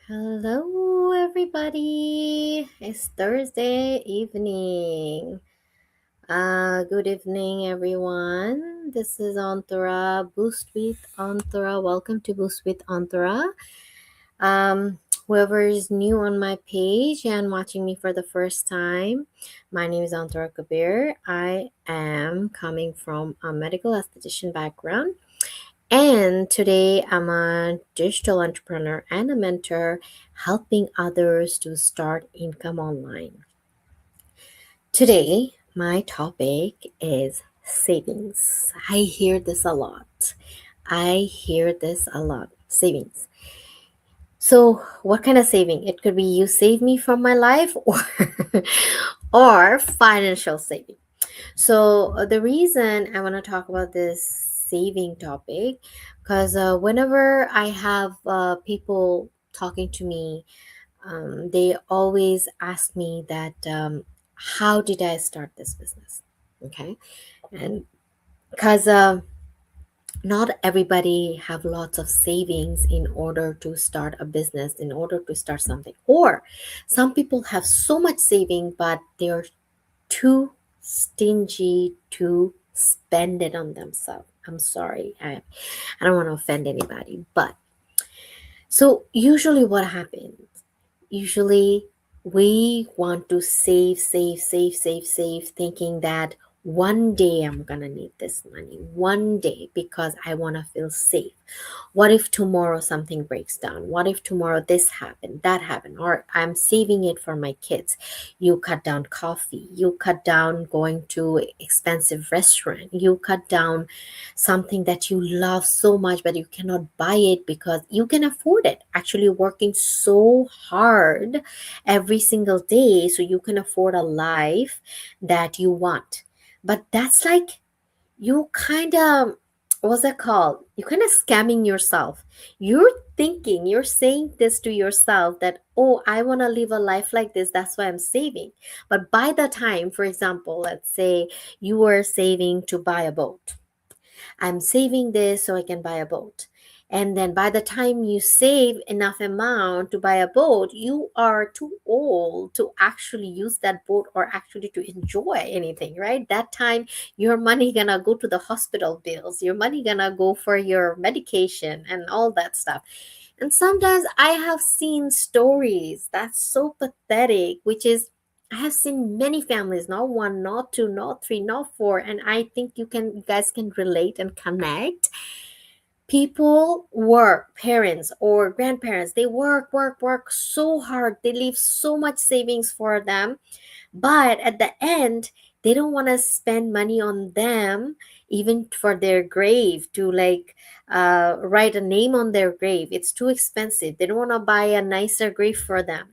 Hello, everybody. It's Thursday evening. Good evening, everyone. This is Antora, Boost with Antora. Welcome to Boost with Antora. Whoever is new on my page and watching me for the first time, my name is Antora Kabir. I am coming from a medical esthetician background. And today I'm a digital entrepreneur and a mentor helping others to start income online. Today, my topic is savings. I hear this a lot. Savings. So, what kind of saving? It could be you save me from my life or financial saving. So the reason I want to talk about this saving topic, because whenever I have people talking to me, they always ask me that how did I start this business? Okay, and because not everybody have lots of savings in order to start a business, in order to start something, or some people have so much saving but they're too stingy to spend it on themselves. I'm sorry. I don't want to offend anybody. But so usually what happens? Usually we want to save, thinking that one day I'm going to need this money. One day because I want to feel safe. What if tomorrow something breaks down? What if tomorrow this happened, that happened, or I'm saving it for my kids? You cut down coffee, you cut down going to expensive restaurant, you cut down something that you love so much but you cannot buy it because you can afford it. Actually working so hard every single day so you can afford a life that you want. But that's like you kind of, what's that called? You kind of scamming yourself. You're saying this to yourself that, oh, I want to live a life like this. That's why I'm saving. But by the time, for example, let's say you were saving to buy a boat. I'm saving this so I can buy a boat. And then by the time you save enough amount to buy a boat, you are too old to actually use that boat or actually to enjoy anything, right? That time your money gonna go to the hospital bills, your money gonna go for your medication and all that stuff. And sometimes I have seen stories that's so pathetic, which is I have seen many families, not one, not two, not three, not four, and I think you guys can relate and connect. People work, parents or grandparents, they work so hard. They leave so much savings for them, but at the end, they don't want to spend money on them, even for their grave, to like write a name on their grave. It's too expensive. They don't want to buy a nicer grave for them.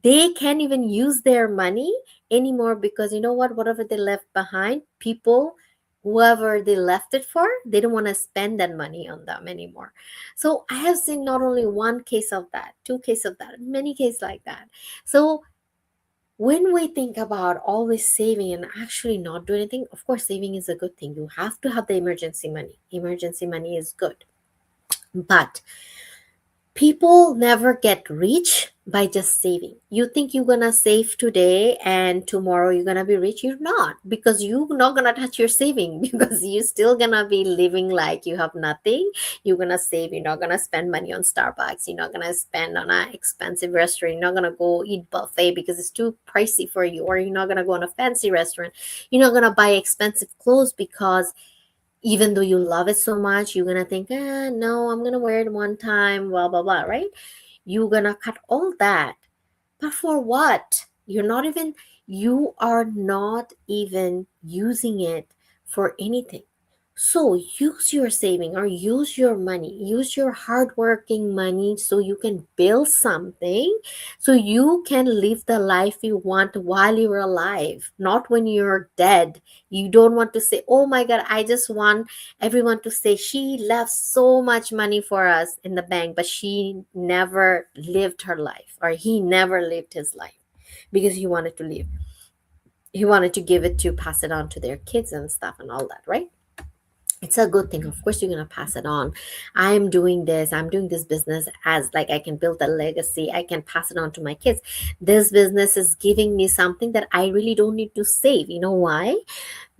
They can't even use their money anymore because you know what? Whatever they left behind, people, whoever they left it for, they don't want to spend that money on them anymore. So I have seen not only one case of that, two cases of that, many cases like that. So when we think about always saving and actually not doing anything, of course, saving is a good thing. You have to have the emergency money. Emergency money is good. But people never get rich by just saving. You think you're gonna save today and tomorrow you're gonna be rich. You're not, because you're not gonna touch your saving because you're still gonna be living like you have nothing. You're gonna save, you're not gonna spend money on Starbucks, you're not gonna spend on an expensive restaurant, you're not gonna go eat buffet because it's too pricey for you, or you're not gonna go on a fancy restaurant, you're not gonna buy expensive clothes because even though you love it so much, you're gonna think, no, I'm gonna wear it one time, blah blah blah, right? You're gonna cut all that. But for what? You are not even using it for anything. So use your saving or use your money, use your hardworking money so you can build something, so you can live the life you want while you're alive, not when you're dead. You don't want to say, oh my God, I just want everyone to say she left so much money for us in the bank, but she never lived her life, or he never lived his life because he wanted to live. He wanted to give it to pass it on to their kids and stuff and all that, right? It's a good thing. Of course, you're going to pass it on. I'm doing this business as like I can build a legacy. I can pass it on to my kids. This business is giving me something that I really don't need to save. You know why?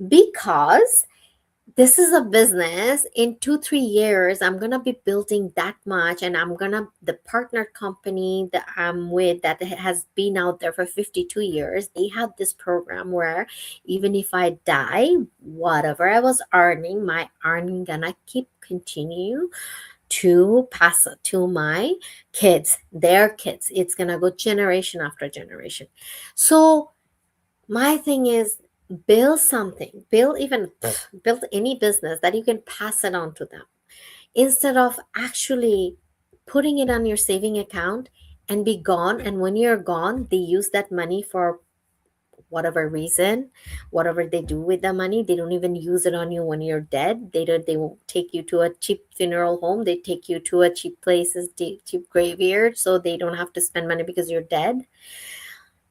Because this is a business. In 2 3 years I'm gonna be building that much, and I'm gonna the partner company that I'm with that has been out there for 52 years. They have this program where even if I die, whatever I was earning, my earning gonna keep continue to pass it to my kids, their kids. It's gonna go generation after generation. So my thing is, build something, build any business that you can pass it on to them instead of actually putting it on your saving account and be gone. And when you're gone, they use that money for whatever reason, whatever they do with the money. They don't even use it on you when you're dead. They won't take you to a cheap funeral home. They take you to a cheap places, cheap graveyard, so they don't have to spend money because you're dead.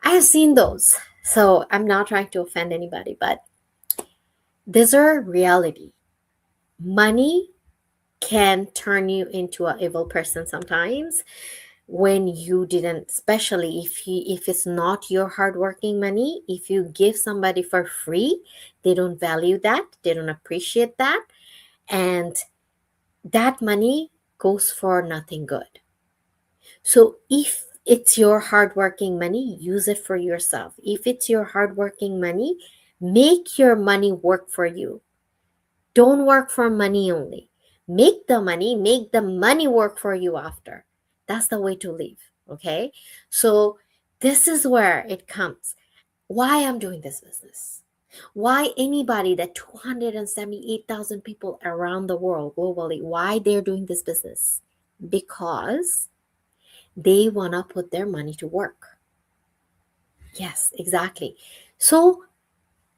I have seen those. So I'm not trying to offend anybody, but these are reality. Money can turn you into an evil person sometimes when you didn't, especially if it's not your hardworking money. If you give somebody for free, they don't value that, they don't appreciate that, and that money goes for nothing good. So if it's your hardworking money, use it for yourself. If it's your hardworking money, make your money work for you. Don't work for money only. Make the money work for you after. That's the way to live. Okay. So this is where it comes. Why I'm doing this business. Why anybody that 278,000 people around the world globally, why they're doing this business? Because they want to put their money to work. Yes, exactly. So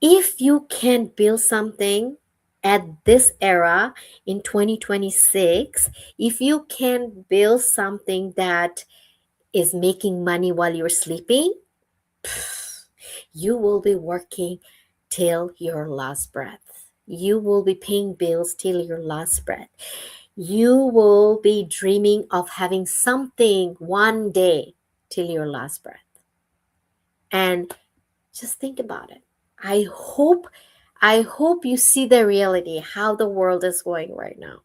if you can build something at this era in 2026, if you can build something that is making money while you're sleeping, you will be working till your last breath. You will be paying bills till your last breath. You will be dreaming of having something one day till your last breath. And just think about it. I hope I hope you see the reality, how the world is going right now.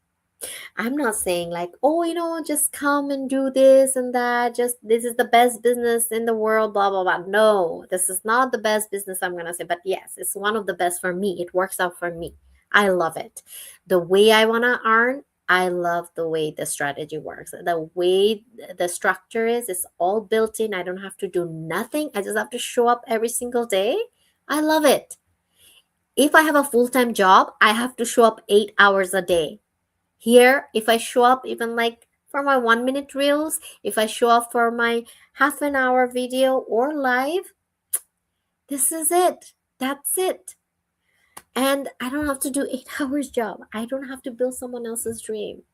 I'm not saying like, oh, just come and do this and that. Just this is the best business in the world, blah, blah, blah. No, this is not the best business, I'm going to say. But yes, it's one of the best for me. It works out for me. I love it. The way I want to earn, I love the way the strategy works. The way the structure is, it's all built in. I don't have to do nothing. I just have to show up every single day. I love it. If I have a full time job, I have to show up 8 hours a day. Here, if I show up even like for my 1 minute reels, if I show up for my half an hour video or live, this is it. That's it. And I don't have to do 8 hours job. I don't have to build someone else's dream.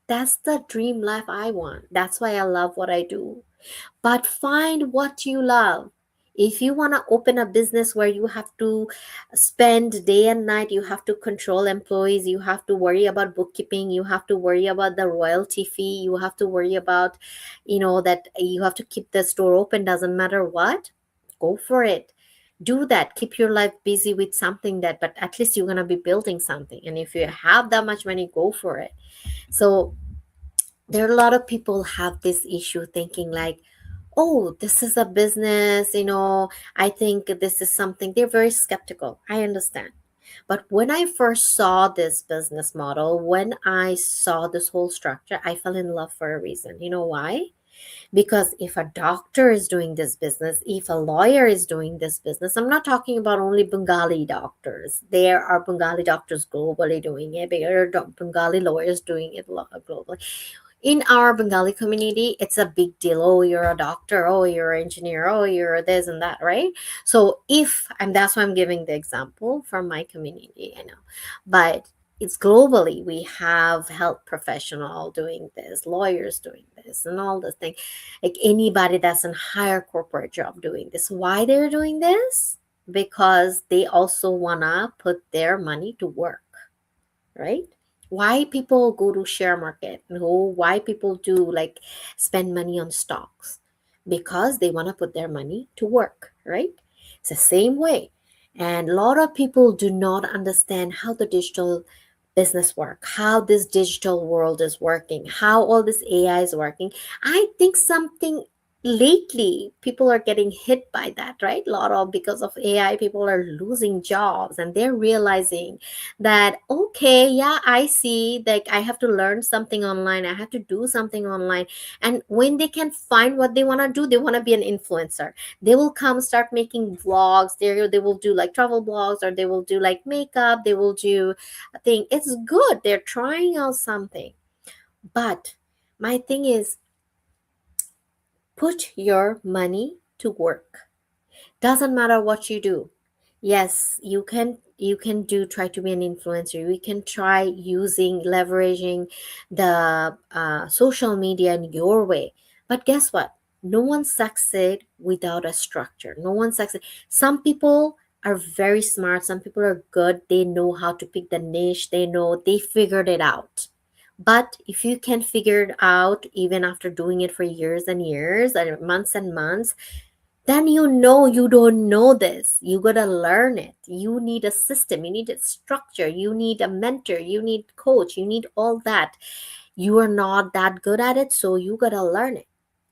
That's the dream life I want. That's why I love what I do. But find what you love. If you want to open a business where you have to spend day and night, you have to control employees, you have to worry about bookkeeping, you have to worry about the royalty fee, you have to worry about, that you have to keep the store open, doesn't matter what, go for it. Do that. Keep your life busy with something but at least you're going to be building something. And if you have that much money, go for it. So there are a lot of people have this issue thinking like, oh, this is a business, I think this is something. They're very skeptical. I understand. But when I first saw this business model, when I saw this whole structure, I fell in love for a reason. You know why? Because if a doctor is doing this business, if a lawyer is doing this business, I'm not talking about only Bengali doctors. There are Bengali doctors globally doing it. There are Bengali lawyers doing it globally. In our Bengali community, it's a big deal. Oh, you're a doctor. Oh, you're an engineer. Oh, you're this and that, right? So and that's why I'm giving the example from my community, but it's globally. We have health professional doing this, lawyers doing this, and all this thing. Like anybody that's in higher corporate job doing this. Why they're doing this? Because they also wanna put their money to work, right? Why people go to share market? No, why people do like spend money on stocks? Because they want to put their money to work, right? It's the same way. And a lot of people do not understand how the digital business work, how this digital world is working, how all this AI is working. I think something lately people are getting hit by that, right? A lot of, because of AI, people are losing jobs and they're realizing that, okay, yeah, I see, like I have to learn something online, I have to do something online. And when they can find what they want to do, they want to be an influencer. They will come start making vlogs. They will do like travel blogs, or they will do like makeup, they will do a thing. It's good, they're trying out something. But my thing is, put your money to work. Doesn't matter what you do. Yes, you can do, try to be an influencer. We can try using, leveraging the social media in your way. But guess what? No one succeed without a structure. No one succeed. Some people are very smart, some people are good, they know how to pick the niche, they know, they figured it out. But if you can figure it out even after doing it for years and years and months, then you know you don't know this. You gotta learn it. You need a system, you need a structure, you need a mentor, you need coach, you need all that. You are not that good at it, so you gotta learn it.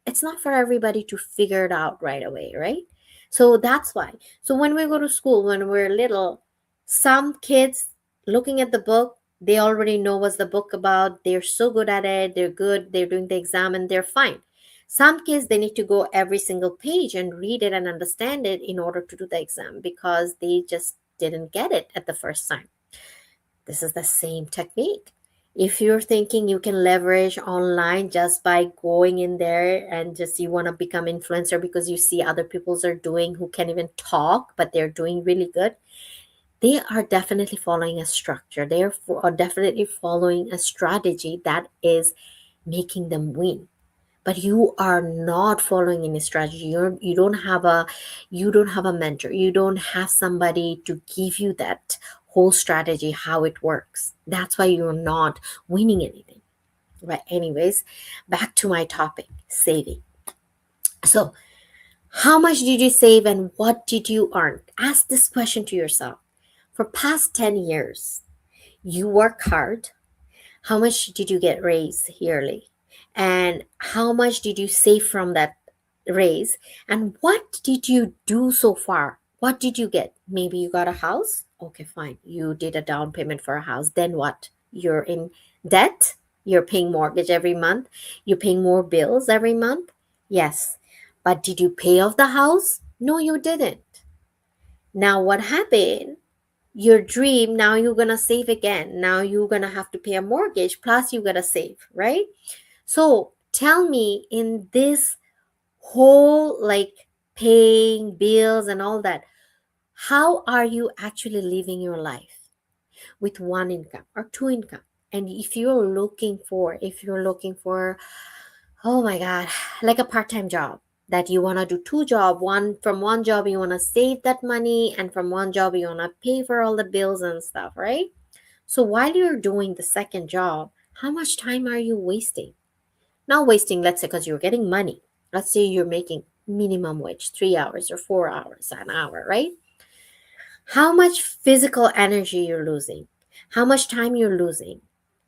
It's not for everybody to figure it out right away, right? So that's why. So when we go to school, when we're little, some kids looking at the book, they already know what's the book about. They're so good at it. They're good. They're doing the exam and they're fine. Some kids, they need to go every single page and read it and understand it in order to do the exam because they just didn't get it at the first time. This is the same technique. If you're thinking you can leverage online just by going in there and just you want to become influencer because you see other people's are doing who can even talk, but they're doing really good, they are definitely following a structure. Are definitely following a strategy that is making them win. But you are not following any strategy. You don't have a mentor, you don't have somebody to give you that whole strategy, how it works. That's why you're not winning anything. But anyways, back to my topic, saving. So how much did you save and what did you earn? Ask this question to yourself. For past 10 years, you work hard. How much did you get raised yearly? And how much did you save from that raise? And what did you do so far? What did you get? Maybe you got a house? Okay, fine. You did a down payment for a house. Then what? You're in debt? You're paying mortgage every month? You're paying more bills every month? Yes. But did you pay off the house? No, you didn't. Now, what happened? Your dream, now you're gonna save again. Now you're gonna have to pay a mortgage, plus you gotta save, right? So tell me, in this whole like paying bills and all that, how are you actually living your life with one income or two income? And if you're looking for, oh my God, like a part-time job, that you want to do two job, one from one job you want to save that money, and from one job you want to pay for all the bills and stuff, right? So while you're doing the second job, how much time are you wasting? Not wasting, let's say, because you're getting money. Let's say you're making minimum wage, 3 hours or 4 hours an hour, right? How much physical energy you're losing, how much time you're losing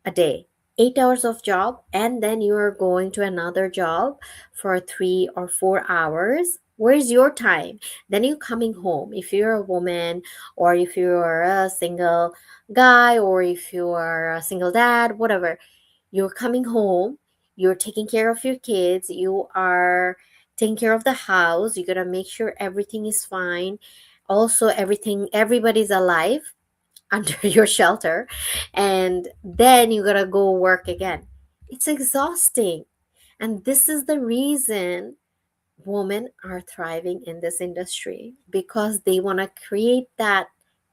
a day. 8 hours of job, and then you're going to another job for 3 or 4 hours. Where's your time? Then you're coming home. If you're a woman, or if you're a single guy, or if you are a single dad, whatever, you're coming home, you're taking care of your kids, you are taking care of the house, you gotta make sure everything is fine. Also, everybody's alive under your shelter, and then you gotta go work again. It's exhausting. And this is the reason women are thriving in this industry, because they want to create that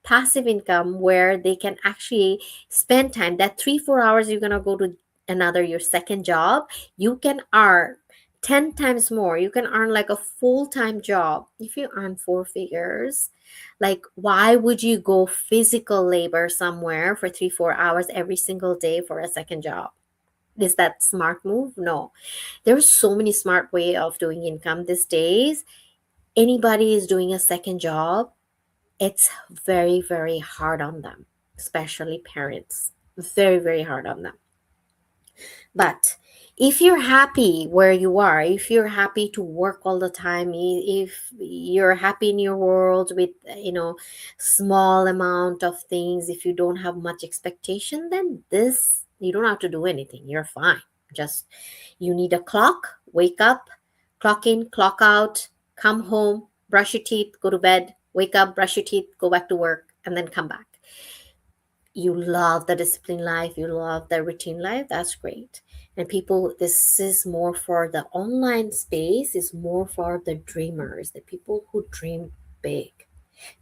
passive income where they can actually spend time. That 3 4 hours you're going to go to another, your second job, you can earn 10 times more. You can earn like a full-time job if you earn four figures. Like, why would you go physical labor somewhere for 3 4 hours every single day for a second job? Is that smart move? No. There's so many smart way of doing income these days. Anybody is doing a second job, it's very, very hard on them, especially parents. Very, very hard on them. But if you're happy where you are, if you're happy to work all the time, if you're happy in your world with, small amount of things, if you don't have much expectation, then this, you don't have to do anything. You're fine. Just, you need a clock, wake up, clock in, clock out, come home, brush your teeth, go to bed, wake up, brush your teeth, go back to work, and then come back. You love the disciplined life, you love the routine life, that's great. And people, this is more for the online space, is more for the dreamers, the people who dream big,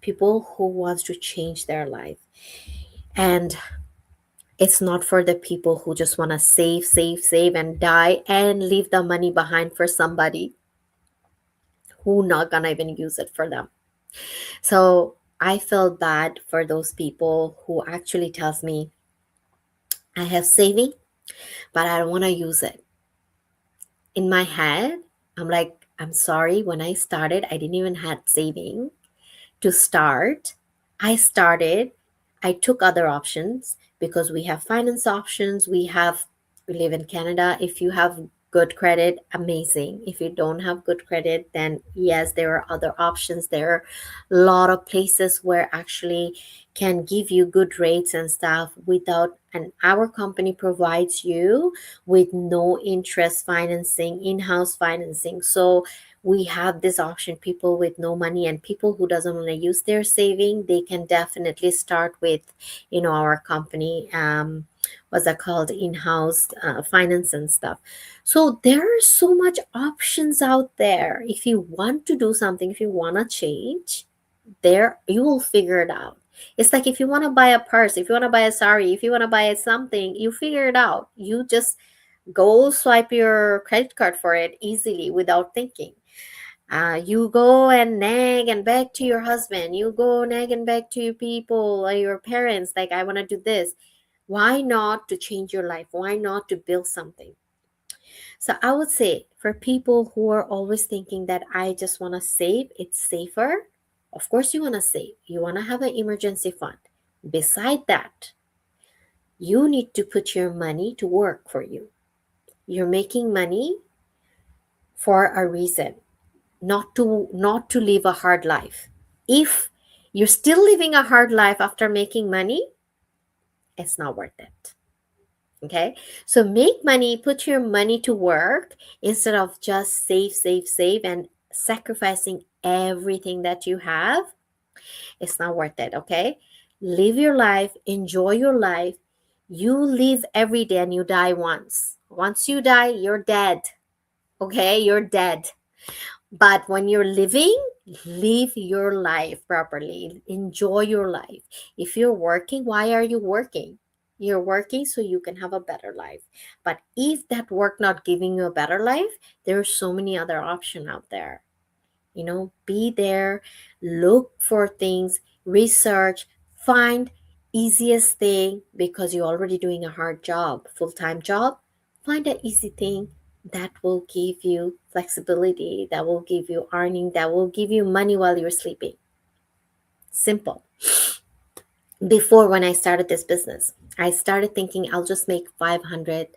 people who wants to change their life. And it's not for the people who just want to save, save, save and die and leave the money behind for somebody who not gonna even use it for them. So I feel bad for those people who actually tells me, I have saving, but I don't want to use it. In my head, I'm like, I'm sorry, when I started, I didn't even had saving to start. I started, I took other options because we have finance options. We live in Canada. If you have good credit, amazing. If you don't have good credit, then yes, there are other options. There are a lot of places where actually can give you good rates and stuff without, and our company provides you with no interest financing, in-house financing. So we have this option. People with no money and people who doesn't want to use their saving, they can definitely start with, our company, what's that called, in-house finance and stuff. So there are so much options out there. If you want to do something, if you want to change, there you will figure it out. It's like if you want to buy a purse, if you want to buy a sari, if you want to buy something, you figure it out. You just go swipe your credit card for it easily without thinking. You go and nag and beg to your husband. You go nag and beg to your people or your parents, like, I want to do this. Why not to change your life? Why not to build something? So I would say for people who are always thinking that I just want to save, it's safer. Of course, you want to save. You want to have an emergency fund. Beside that, you need to put your money to work for you. You're making money for a reason, not to live a hard life. If you're still living a hard life after making money, it's not worth it. Okay? So make money, put your money to work instead of just save, save, save and sacrificing everything that you have. It's not worth it, okay? Live your life, enjoy your life. You live every day and you die once. Once you die, you're dead. Okay? You're dead. But when you're living, live your life properly. Enjoy your life. If you're working, why are you working? You're working so you can have a better life. But if that work not giving you a better life, there are so many other options out there. Be there, look for things, research, find easiest thing because you're already doing a hard job, full-time job. Find an easy thing that will give you flexibility, that will give you earning, that will give you money while you're sleeping. Simple. Before, when I started this business, I started thinking I'll just make 500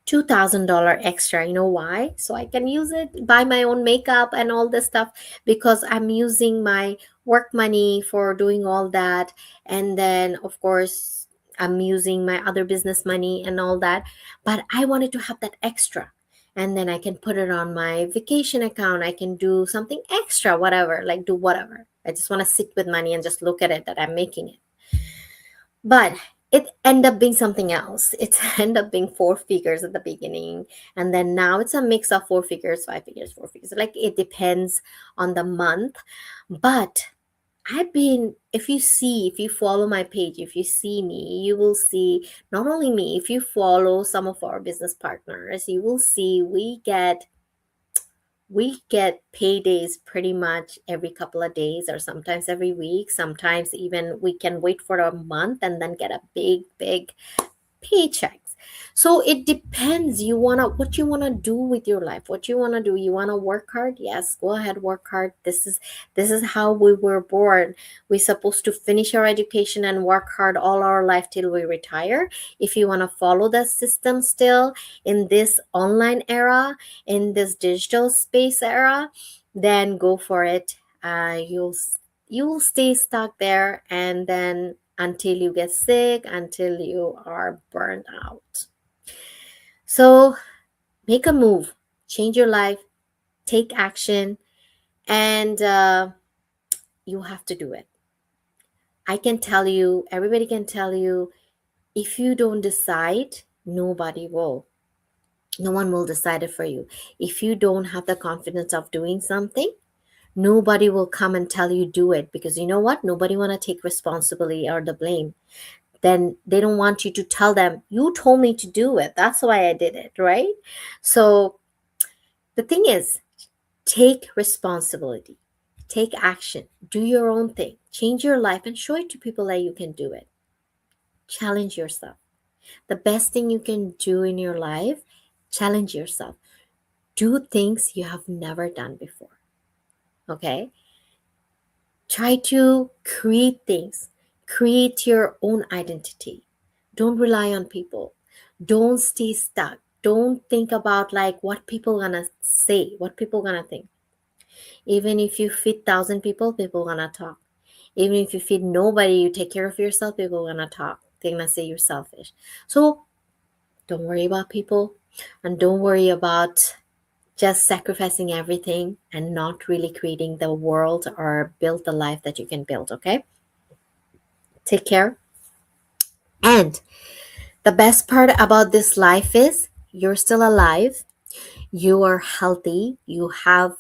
$2,000 extra. You know why? So I can use it, buy my own makeup and all this stuff, because I'm using my work money for doing all that. And then, of course, I'm using my other business money and all that. But I wanted to have that extra. And then I can put it on my vacation account. I can do something extra, whatever, like do whatever. I just want to sit with money and just look at it that I'm making it. But it ended up being something else. It ended up being four figures at the beginning, and then now it's a mix of four figures, 5 figures, four figures. Like, it depends on the month. But if you follow my page, if you see me, you will see, not only me, if you follow some of our business partners, you will see we get we get paydays pretty much every couple of days or sometimes every week. Sometimes even we can wait for a month and then get a big paychecks. So it depends. What you wanna do with your life. What you wanna do. You wanna work hard? Yes, go ahead, work hard. This is how we were born. We're supposed to finish our education and work hard all our life till we retire. If you wanna follow that system still in this online era, in this digital space era, then go for it. You'll stay stuck there, and then until you get sick, until you are burned out. So make a move, change your life, take action, and you have to do it. I can tell you, everybody can tell you, if you don't decide, nobody will. No one will decide it for you. If you don't have the confidence of doing something, nobody will come and tell you do it, because you know what? Nobody want to take responsibility or the blame. Then they don't want you to tell them, you told me to do it. That's why I did it, right? So the thing is, take responsibility, take action, do your own thing, change your life, and show it to people that you can do it. Challenge yourself. The best thing you can do in your life, challenge yourself. Do things you have never done before. Okay? Try to create things, create your own identity. Don't rely on people. Don't stay stuck. Don't think about like what people gonna say, what people gonna think. Even if you feed 1,000 people, people gonna talk. Even if you feed nobody, you take care of yourself, people gonna talk. They're gonna say you're selfish. So don't worry about people, and don't worry about just sacrificing everything and not really creating the world or build the life that you can build. Okay, take care. And the best part about this life is you're still alive, you are healthy, you have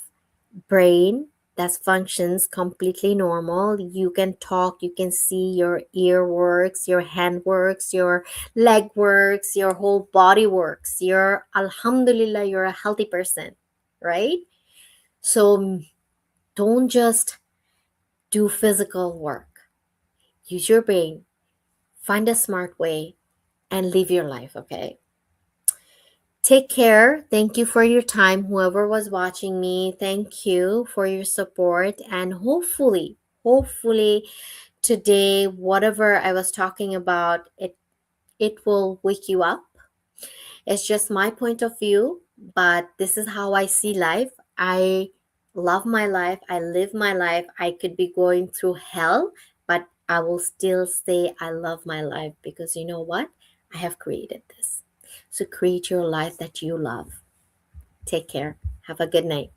brain that functions completely normal. You can talk, you can see, your ear works, your hand works, your leg works, your whole body works. You're, alhamdulillah, you're a healthy person, right? So don't just do physical work. Use your brain, find a smart way, and live your life, okay? Take care. Thank you for your time. Whoever was watching me, thank you for your support. And hopefully today, whatever I was talking about, it will wake you up. It's just my point of view, but this is how I see life. I love my life. I live my life. I could be going through hell, but I will still say I love my life, because you know what? I have created this. So create your life that you love. Take care. Have a good night.